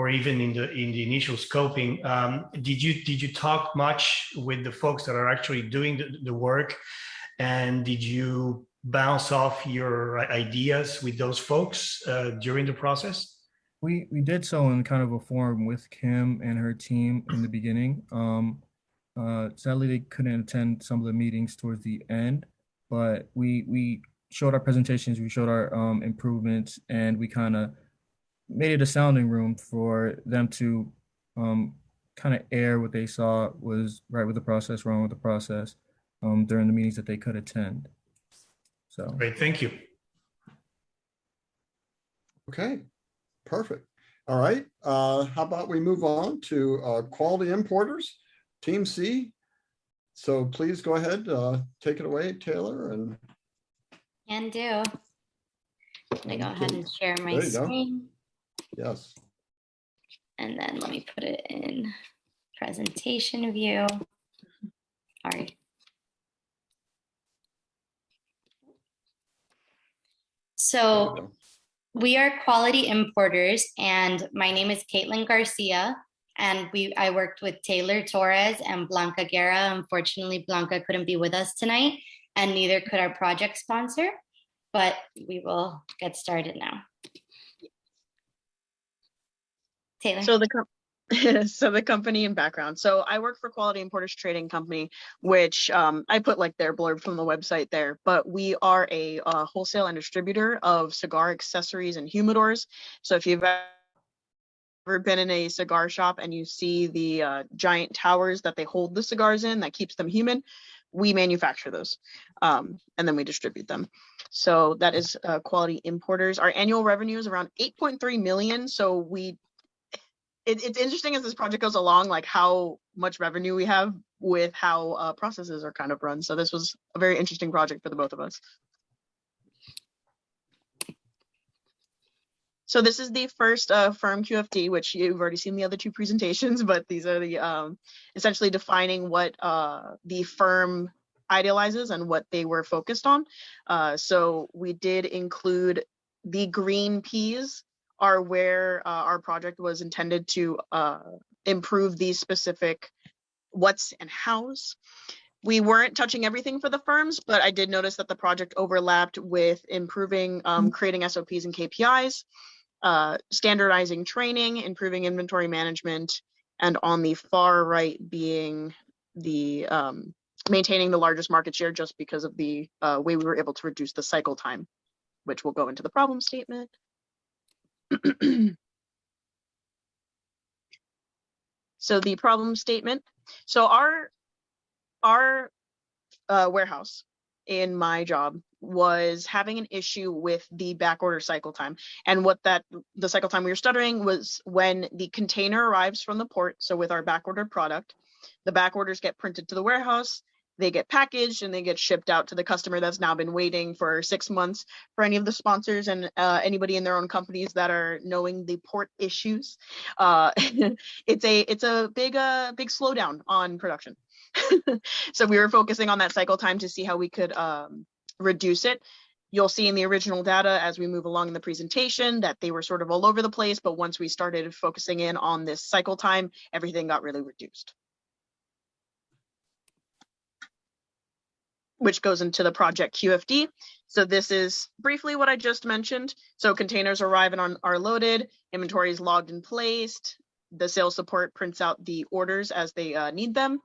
even in the initial scoping, did you talk much with the folks that are actually doing the work, and did you bounce off your ideas with those folks during the process? We did so in kind of a forum with Kim and her team in the beginning. Sadly, they couldn't attend some of the meetings towards the end, but we showed our presentations, we showed our improvements, and we kind of made it a sounding room for them to kind of air what they saw was right with the process, wrong with the process during the meetings that they could attend. So great, thank you. Okay, perfect. All right, how about we move on to quality importers, Team C. So please go ahead, take it away, Taylor. And can do. I'm gonna go ahead and share my screen. Yes. And then let me put it in presentation view. All right. So we are quality importers, and my name is Caitlin Garcia, and I worked with Taylor Torres and Blanca Guerra. Unfortunately, Blanca couldn't be with us tonight, and neither could our project sponsor, but we will get started now. Taylor. So the company and background. So I work for Quality Importers Trading Company, which I put like their blurb from the website there, but we are a wholesale and distributor of cigar accessories and humidors. So if you've ever been in a cigar shop and you see the giant towers that they hold the cigars in that keeps them humid, we manufacture those and then we distribute them. So that is Quality Importers. Our annual revenue is around 8.3 million. So it's interesting as this project goes along, like how much revenue we have with how processes are kind of run. So this was a very interesting project for the both of us. So this is the first firm QFD, which you've already seen the other two presentations, but these are the essentially defining what the firm idealizes and what they were focused on. So we did include the green Ps are where our project was intended to improve these specific what's and how's. We weren't touching everything for the firms, but I did notice that the project overlapped with improving, creating SOPs and KPIs, standardizing training, improving inventory management, and on the far right being the maintaining the largest market share just because of the way we were able to reduce the cycle time, which will go into the problem statement. So the problem statement. So our warehouse in my job was having an issue with the back order cycle time. And what the cycle time we were stuttering was when the container arrives from the port. So with our back ordered product, the back orders get printed to the warehouse, they get packaged, and they get shipped out to the customer that's now been waiting for 6 months. For any of the sponsors and anybody in their own companies that are knowing the port issues, it's a big slowdown on production. So we were focusing on that cycle time to see how we could reduce it. You'll see in the original data as we move along in the presentation that they were sort of all over the place, but once we started focusing in on this cycle time, everything got really reduced. Which goes into the project QFD. So this is briefly what I just mentioned. So containers arrive and are loaded, inventory is logged and placed, the sales support prints out the orders as they need them,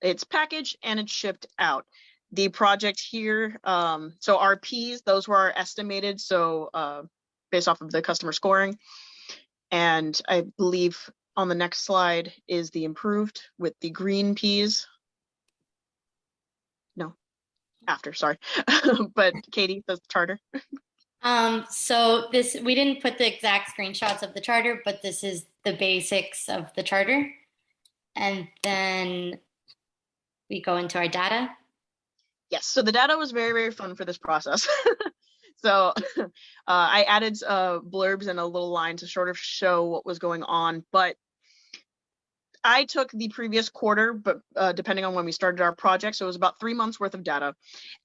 it's packaged and it's shipped out. The project here, so our Ps, those were our estimated, so based off of the customer scoring. And I believe on the next slide is the improved with the green Ps. After, sorry. But Katie, the charter. So we didn't put the exact screenshots of the charter, but this is the basics of the charter. And then we go into our data. Yes, so the data was very, very fun for this process. So I added blurbs and a little line to sort of show what was going on, but I took the previous quarter, but depending on when we started our project, so it was about 3 months worth of data,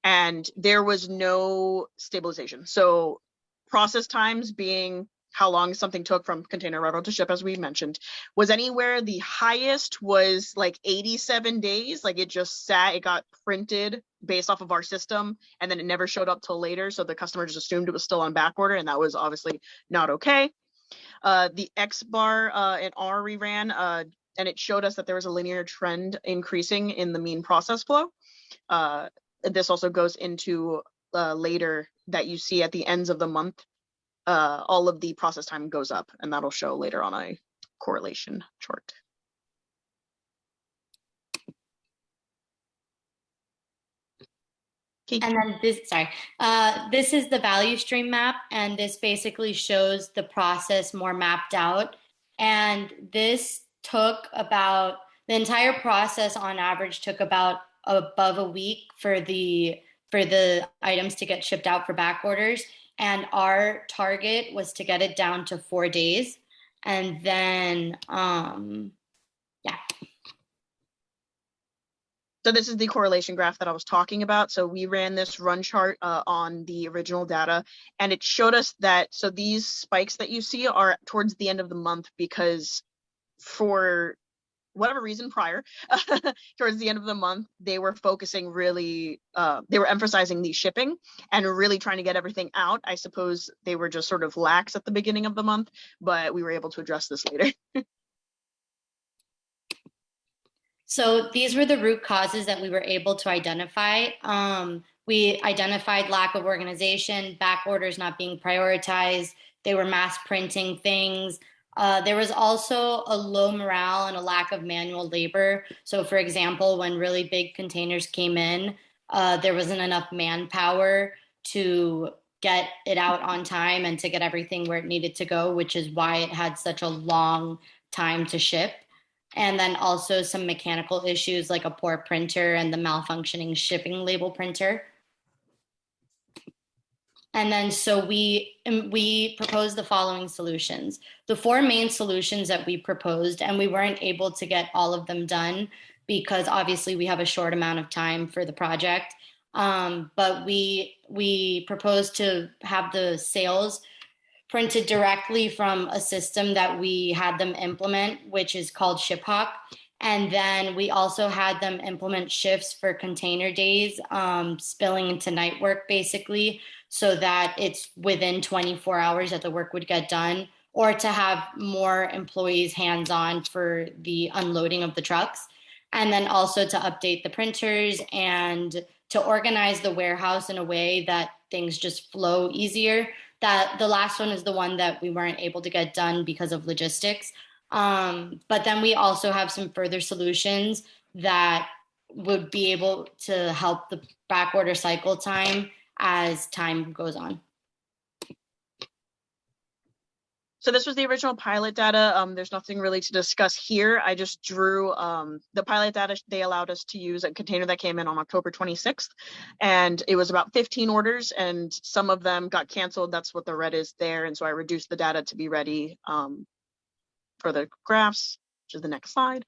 and there was no stabilization. So process times being how long something took from container arrival to ship, as we mentioned, was anywhere. The highest was like 87 days. Like it just sat, it got printed based off of our system, and then it never showed up till later. So the customer just assumed it was still on back order, and that was obviously not okay. The X bar and R we ran, and it showed us that there was a linear trend increasing in the mean process flow. This also goes into later that you see at the ends of the month, all of the process time goes up, and that'll show later on a correlation chart. And then this is the value stream map, and this basically shows the process more mapped out. And this took about, the entire process on average took about above a week for the items to get shipped out for back orders. And our target was to get it down to 4 days. And then, yeah. So this is the correlation graph that I was talking about. So we ran this run chart on the original data, and it showed us that, so these spikes that you see are towards the end of the month, because for whatever reason prior, towards the end of the month, they were focusing really, they were emphasizing the shipping and really trying to get everything out. I suppose they were just sort of lax at the beginning of the month, but we were able to address this later. So these were the root causes that we were able to identify. We identified lack of organization, back orders not being prioritized. They were mass printing things. There was also a low morale and a lack of manual labor. So for example, when really big containers came in, there wasn't enough manpower to get it out on time and to get everything where it needed to go, which is why it had such a long time to ship. And then also some mechanical issues like a poor printer and the malfunctioning shipping label printer. And then so we proposed the following solutions. The 4 main solutions that we proposed, and we weren't able to get all of them done because obviously we have a short amount of time for the project. But we proposed to have the sales printed directly from a system that we had them implement, which is called ShipHawk. And then we also had them implement shifts for container days, spilling into night work basically, so that it's within 24 hours that the work would get done, or to have more employees hands-on for the unloading of the trucks. And then also to update the printers and to organize the warehouse in a way that things just flow easier. That the last one is the one that we weren't able to get done because of logistics. But then we also have some further solutions that would be able to help the back order cycle time as time goes on. So this was the original pilot data. There's nothing really to discuss here. I just drew the pilot data. They allowed us to use a container that came in on October 26th, and it was about 15 orders, and some of them got canceled. That's what the red is there. And so I reduced the data to be ready for the graphs, which is the next slide.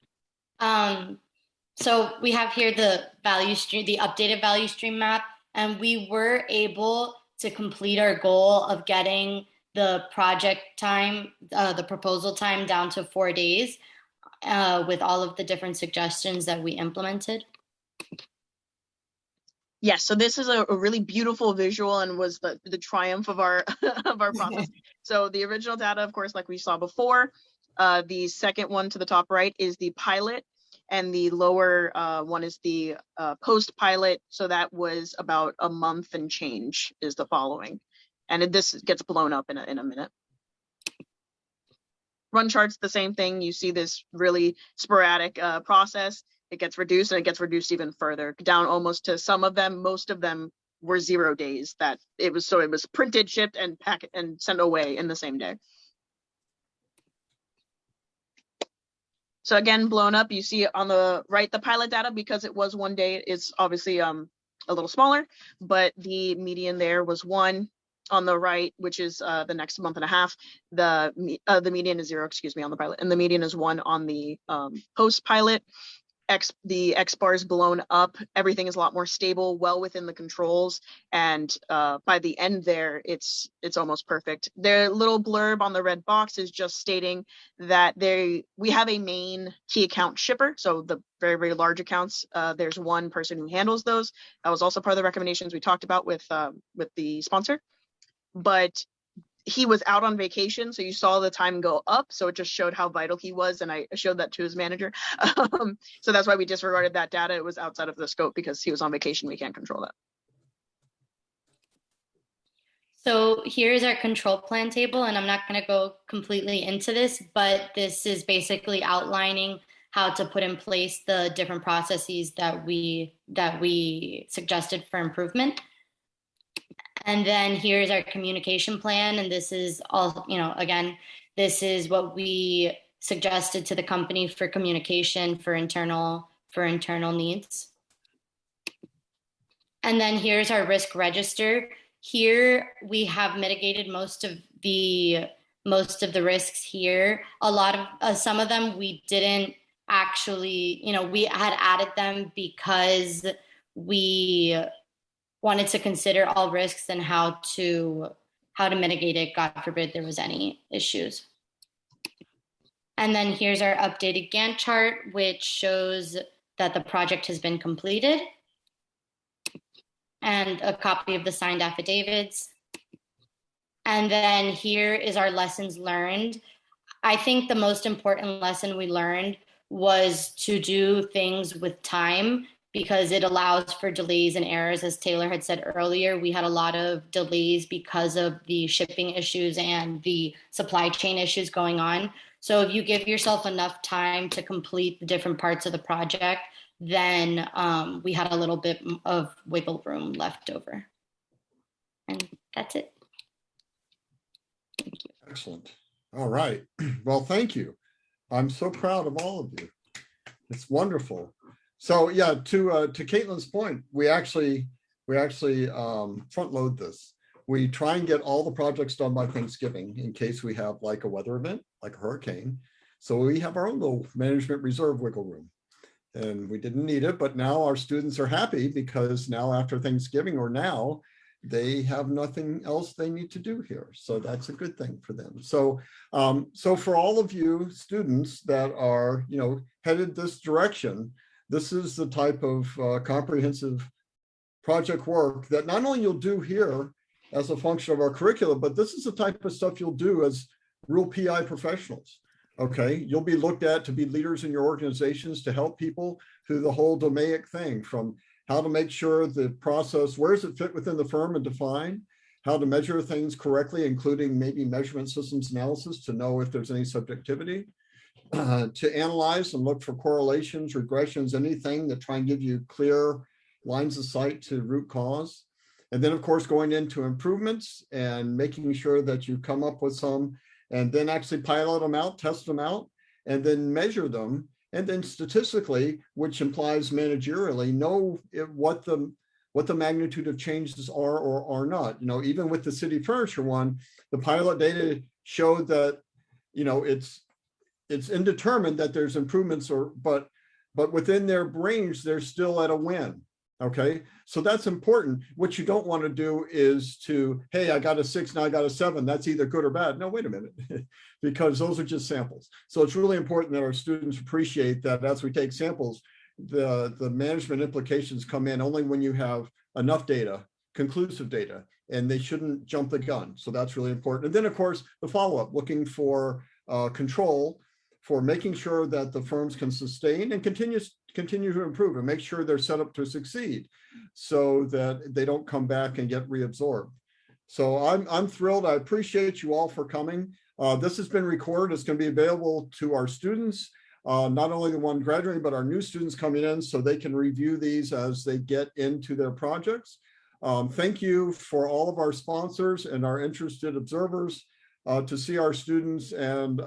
So we have here the value stream, the updated value stream map, and we were able to complete our goal of getting the project time, the proposal time down to 4 days with all of the different suggestions that we implemented. Yes, so this is a really beautiful visual and was the triumph of our of our process. So the original data, of course, like we saw before, the second one to the top right is the pilot, and the lower one is the post-pilot. So that was about a month and change is the following. And this gets blown up in a minute. Run charts, the same thing. You see this really sporadic process. It gets reduced, and it gets reduced even further, down almost to some of them. Most of them were 0 days that it was. So it was printed, shipped, and packed and sent away in the same day. So again, blown up. You see on the right, the pilot data, because it was 1 day, is obviously a little smaller, but the median there was 1. on the right, which is the next month and a half. The median is 0, excuse me, on the pilot, and the median is 1 on the post pilot. The X bar is blown up. Everything is a lot more stable, well within the controls, and by the end there, it's almost perfect. Their little blurb on the red box is just stating that we have a main key account shipper, so the very, very large accounts. There's one person who handles those. That was also part of the recommendations we talked about with the sponsor, but he was out on vacation, so you saw the time go up, so it just showed how vital he was, and I showed that to his manager. So that's why we disregarded that data. It was outside of the scope because he was on vacation. We can't control that. So here's our control plan table, and I'm not going to go completely into this, but this is basically outlining how to put in place the different processes that we suggested for improvement. And then here's our communication plan. And this is all, again, this is what we suggested to the company for communication for internal needs. And then here's our risk register. Here we have mitigated most of the risks here. A lot of some of them we didn't actually, we had added them because we wanted to consider all risks and how to mitigate it, God forbid there was any issues. And then here's our updated Gantt chart, which shows that the project has been completed, and a copy of the signed affidavits. And then here is our lessons learned. I think the most important lesson we learned was to do things with time, because it allows for delays and errors. As Taylor had said earlier, we had a lot of delays because of the shipping issues and the supply chain issues going on. So if you give yourself enough time to complete the different parts of the project, then we had a little bit of wiggle room left over. And that's it. Thank you. Excellent. All right. Well, thank you. I'm so proud of all of you. It's wonderful. So yeah, to Caitlin's point, we actually front load this. We try and get all the projects done by Thanksgiving in case we have like a weather event, like a hurricane. So we have our own little management reserve wiggle room, and we didn't need it, but now our students are happy because now after Thanksgiving or now, they have nothing else they need to do here. So that's a good thing for them. So, so for all of you students that are, headed this direction, this is the type of comprehensive project work that not only you'll do here as a function of our curriculum, but this is the type of stuff you'll do as real PI professionals. Okay, you'll be looked at to be leaders in your organizations to help people through the whole domaic thing, from how to make sure the process, where does it fit within the firm and define, how to measure things correctly, including maybe measurement systems analysis to know if there's any subjectivity, to analyze and look for correlations, regressions, anything that try and give you clear lines of sight to root cause. And then of course, going into improvements and making sure that you come up with some, and then actually pilot them out, test them out, and then measure them. And then statistically, which implies managerially, know what the magnitude of changes are or are not. Even with the city furniture one, the pilot data showed that, it's indeterminate that there's improvements, but within their range, they're still at a win. Okay, so that's important. What you don't want to do is hey, I got a 6, now I got a 7. That's either good or bad. No, wait a minute, because those are just samples. So it's really important that our students appreciate that as we take samples, the management implications come in only when you have enough data, conclusive data, and they shouldn't jump the gun. So that's really important. And then of course, the follow-up, looking for control, for making sure that the firms can sustain and continue to improve and make sure they're set up to succeed so that they don't come back and get reabsorbed. So I'm thrilled. I appreciate you all for coming. This has been recorded. It's going to be available to our students, not only the one graduating, but our new students coming in so they can review these as they get into their projects. Thank you for all of our sponsors and our interested observers to see our students. And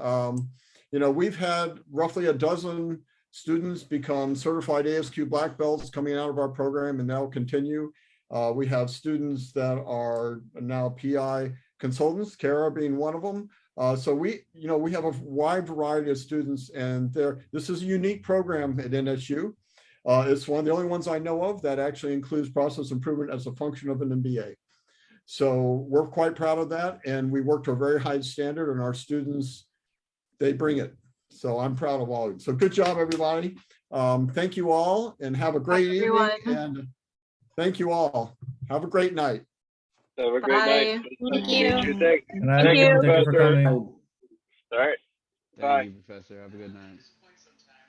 we've had roughly a dozen students become certified ASQ black belts coming out of our program, and that'll continue. We have students that are now PI consultants, Kara being one of them. So we have a wide variety of students, and this is a unique program at NSU. It's one of the only ones I know of that actually includes process improvement as a function of an MBA. So we're quite proud of that, and we work to a very high standard, and our students, they bring it. So I'm proud of all of you. So good job, everybody. Thank you all, and have a great evening. And thank you all. Have a great night. Have a great night. Thank you. Good night, everyone. Thank you for coming. All right. Thank Bye. you, Professor. Have a good night.